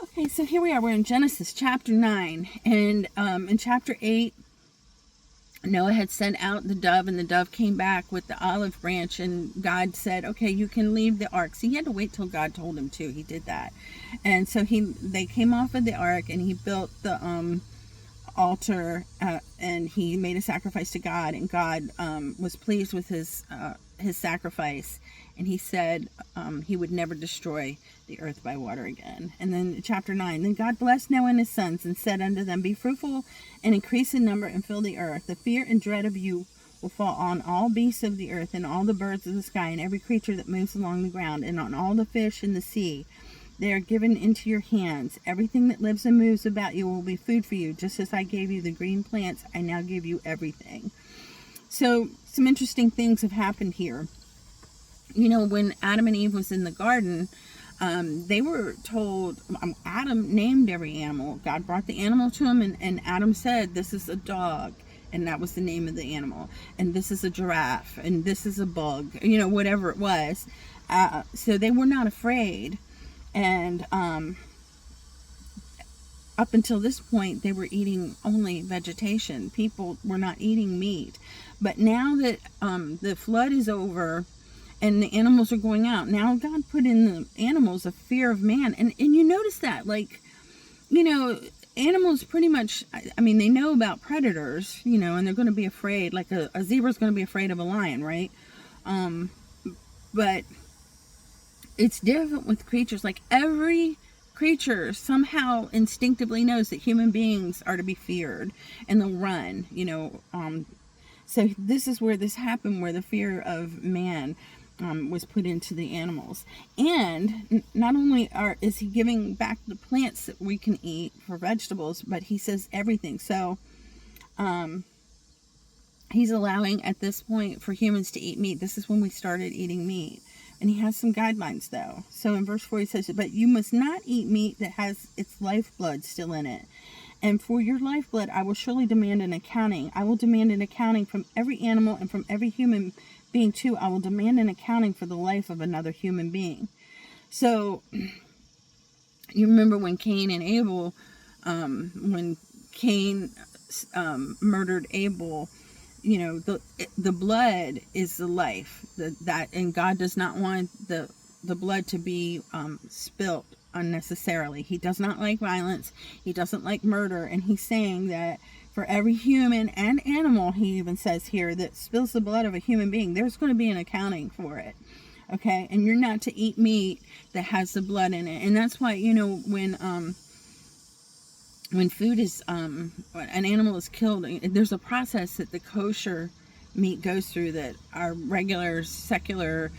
Okay, so here we are. We're in Genesis chapter 9. And in chapter 8, Noah had sent out the dove, and the dove came back with the olive branch. And God said, okay, you can leave the ark. So he had to wait till God told him to. He did that. And so they came off of the ark, and he built the altar, and he made a sacrifice to God, and God was pleased with his sacrifice, and he said he would never destroy the earth by water again. And then chapter 9, then God blessed Noah and his sons and said unto them, be fruitful and increase in number and fill the earth. The fear and dread of you will fall on all beasts of the earth and all the birds of the sky and every creature that moves along the ground and on all the fish in the sea. They are given into your hands. Everything that lives and moves about you will be food for you. Just as I gave you the green plants, I now give you everything. So some interesting things have happened here. You know, when Adam and Eve was in the garden, they were told, Adam named every animal. God brought the animal to him, and Adam said, this is a dog. And that was the name of the animal. And this is a giraffe. And this is a bug. You know, whatever it was. So they were not afraid. And up until this point, they were eating only vegetation. People were not eating meat. But now that the flood is over and the animals are going out, now God put in the animals a fear of man. And you notice that, like, you know, animals pretty much, I mean, they know about predators, you know, and they're going to be afraid. Like a zebra's going to be afraid of a lion, right? But it's different with creatures. Like every creature somehow instinctively knows that human beings are to be feared, and they'll run, you know. So this is where this happened, where the fear of man was put into the animals. And not only is he giving back the plants that we can eat for vegetables, but he says everything. So he's allowing at this point for humans to eat meat. This is when we started eating meat. And he has some guidelines, though. So in verse 4 he says, but you must not eat meat that has its lifeblood still in it. And for your lifeblood I will surely demand an accounting. I will demand an accounting from every animal and from every human being too. I will demand an accounting for the life of another human being. So you remember when Cain and Abel, when Cain murdered Abel, you know, the blood is the life, and God does not want the blood to be spilt unnecessarily. He does not like violence. He doesn't like murder. And he's saying that for every human and animal, he even says here, that spills the blood of a human being, there's going to be an accounting for it. Okay? And you're not to eat meat that has the blood in it. And that's why, you know, when food is, an animal is killed, there's a process that the kosher meat goes through that our regular secular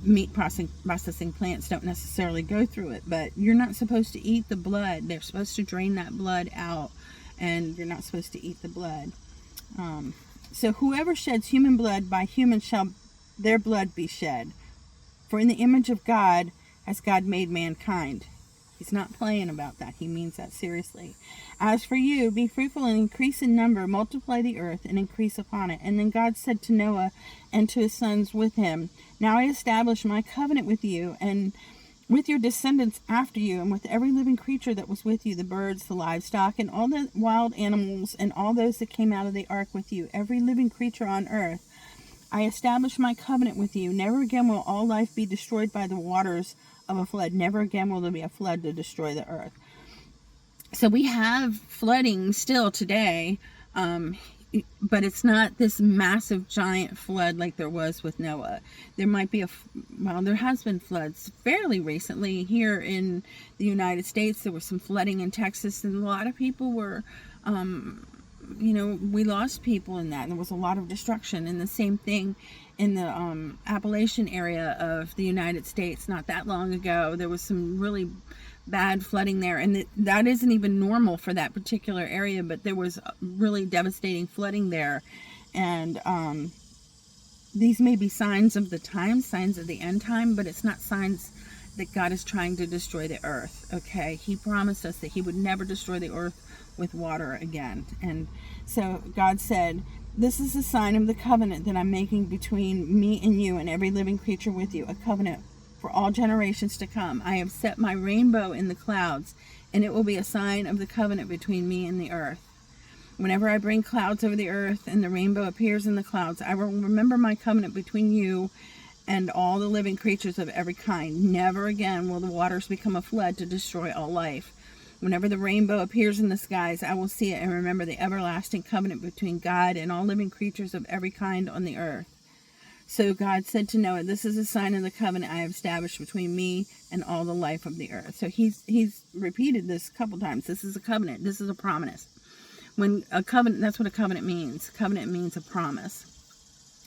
meat processing plants don't necessarily go through it. But you're not supposed to eat the blood. They're supposed to drain that blood out, and you're not supposed to eat the blood. So whoever sheds human blood, by human shall their blood be shed. For in the image of God has God made mankind. He's not playing about that. He means that seriously. As for you, be fruitful and increase in number, multiply the earth and increase upon it. And then God said to Noah and to his sons with him, now I establish my covenant with you and with your descendants after you, and with every living creature that was with you, the birds, the livestock, and all the wild animals, and all those that came out of the ark with you, every living creature on earth. I establish my covenant with you. Never again will all life be destroyed by the waters of a flood. Never again will there be a flood to destroy the earth. So we have flooding still today, but it's not this massive giant flood like there was with Noah. There might be there has been floods fairly recently here in the United States. There was some flooding in Texas, and a lot of people were, you know, we lost people in that. There was a lot of destruction, and the same thing in the Appalachian area of the United States. Not that long ago, there was some really bad flooding there, and that isn't even normal for that particular area, but there was really devastating flooding there. And these may be signs of the time, signs of the end time, but it's not signs that God is trying to destroy the earth. Okay, he promised us that he would never destroy the earth with water again. And so God said, this is the sign of the covenant that I'm making between me and you and every living creature with you, a covenant for all generations to come. I have set my rainbow in the clouds, and it will be a sign of the covenant between me and the earth. Whenever I bring clouds over the earth and the rainbow appears in the clouds, I will remember my covenant between you and all the living creatures of every kind. Never again will the waters become a flood to destroy all life. Whenever the rainbow appears in the skies, I will see it and remember the everlasting covenant between God and all living creatures of every kind on the earth. So God said to Noah, this is a sign of the covenant I have established between me and all the life of the earth. So he's repeated this a couple times. This is a covenant. This is a promise. When a covenant, that's what a covenant means. Covenant means a promise.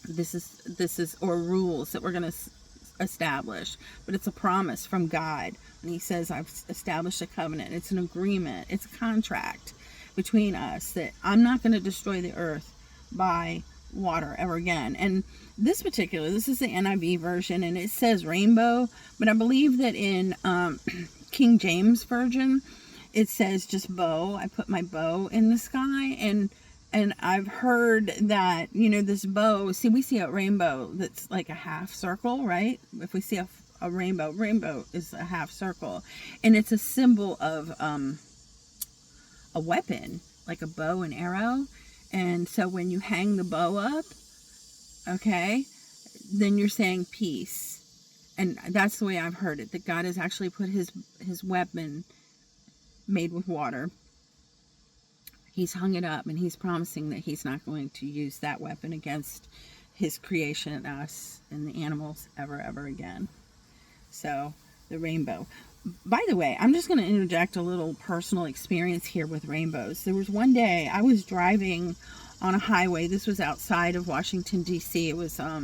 This is or rules that we're going to establish, but it's a promise from God. And he says, I've established a covenant. It's an agreement. It's a contract between us that I'm not going to destroy the earth by water ever again. And this is the NIV version, and it says rainbow, but I believe that in King James version, it says just bow. I put my bow in the sky, and I've heard that, this bow, we see a rainbow that's like a half circle, right? If we see a rainbow is a half circle, and it's a symbol of a weapon, like a bow and arrow. And so when you hang the bow up, okay, then you're saying peace. And that's the way I've heard it, that God has actually put his weapon made with water. He's hung it up, and he's promising that he's not going to use that weapon against his creation and us and the animals ever again. So the rainbow. By the way, I'm just going to interject a little personal experience here with rainbows. There was one day I was driving on a highway. This was outside of Washington, D.C. It was what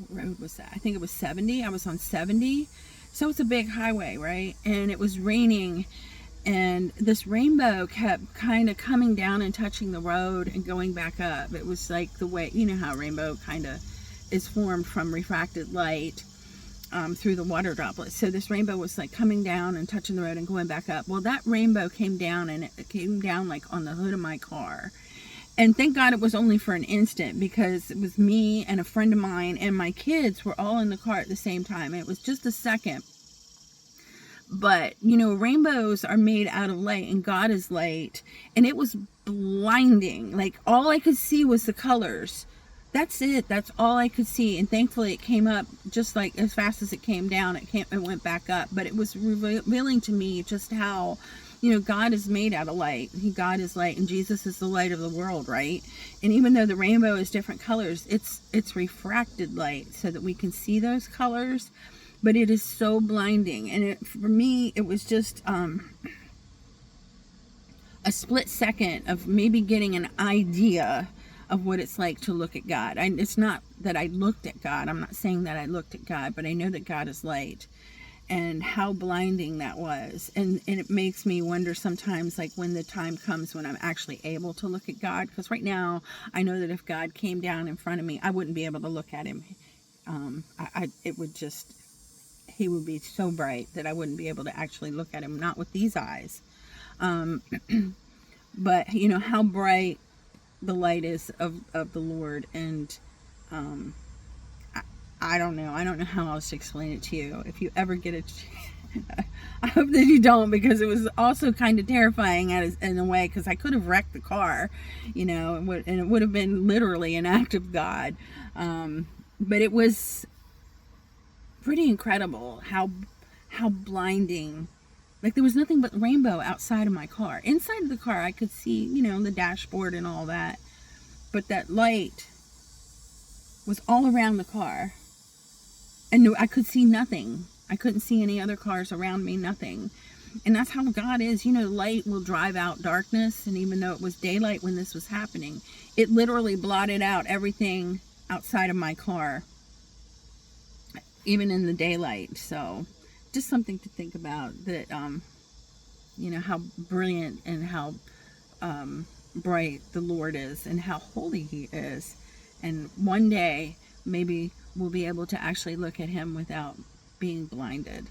road was that? I think it was 70. I was on 70. So it's a big highway, right? And it was raining, and this rainbow kept kind of coming down and touching the road and going back up. It was like the way, how a rainbow kind of is formed from refracted light through the water droplets. So this rainbow was like coming down and touching the road and going back up. Well, that rainbow came down, and it came down like on the hood of my car. And thank God it was only for an instant, because it was me and a friend of mine and my kids were all in the car at the same time. It was just a second. But, rainbows are made out of light, and God is light. And it was blinding. Like, all I could see was the colors. That's it. That's all I could see. And thankfully it came up just like as fast as it came down. It went back up. But it was revealing to me just how, God is made out of light. God is light, and Jesus is the light of the world, right? And even though the rainbow is different colors, it's refracted light so that we can see those colors. But it is so blinding. And for me, it was just a split second of maybe getting an idea of what it's like to look at God. It's not that I looked at God. I'm not saying that I looked at God, but I know that God is light, and how blinding that was. And it makes me wonder sometimes, like, when the time comes when I'm actually able to look at God. Because right now, I know that if God came down in front of me, I wouldn't be able to look at him. He would be so bright that I wouldn't be able to actually look at him, not with these eyes. But, how bright the light is of the Lord. And I don't know how else to explain it to you. If you ever get it, I hope that you don't, because it was also kind of terrifying in a way, because I could have wrecked the car, and it would have been literally an act of God. But it was pretty incredible how blinding. Like, there was nothing but rainbow outside of my car. Inside of the car, I could see, the dashboard and all that. But that light was all around the car. And I could see nothing. I couldn't see any other cars around me, nothing. And that's how God is. Light will drive out darkness. And even though it was daylight when this was happening, it literally blotted out everything outside of my car, even in the daylight. So just something to think about, that how brilliant and how bright the Lord is, and how holy he is. And one day maybe we'll be able to actually look at him without being blinded.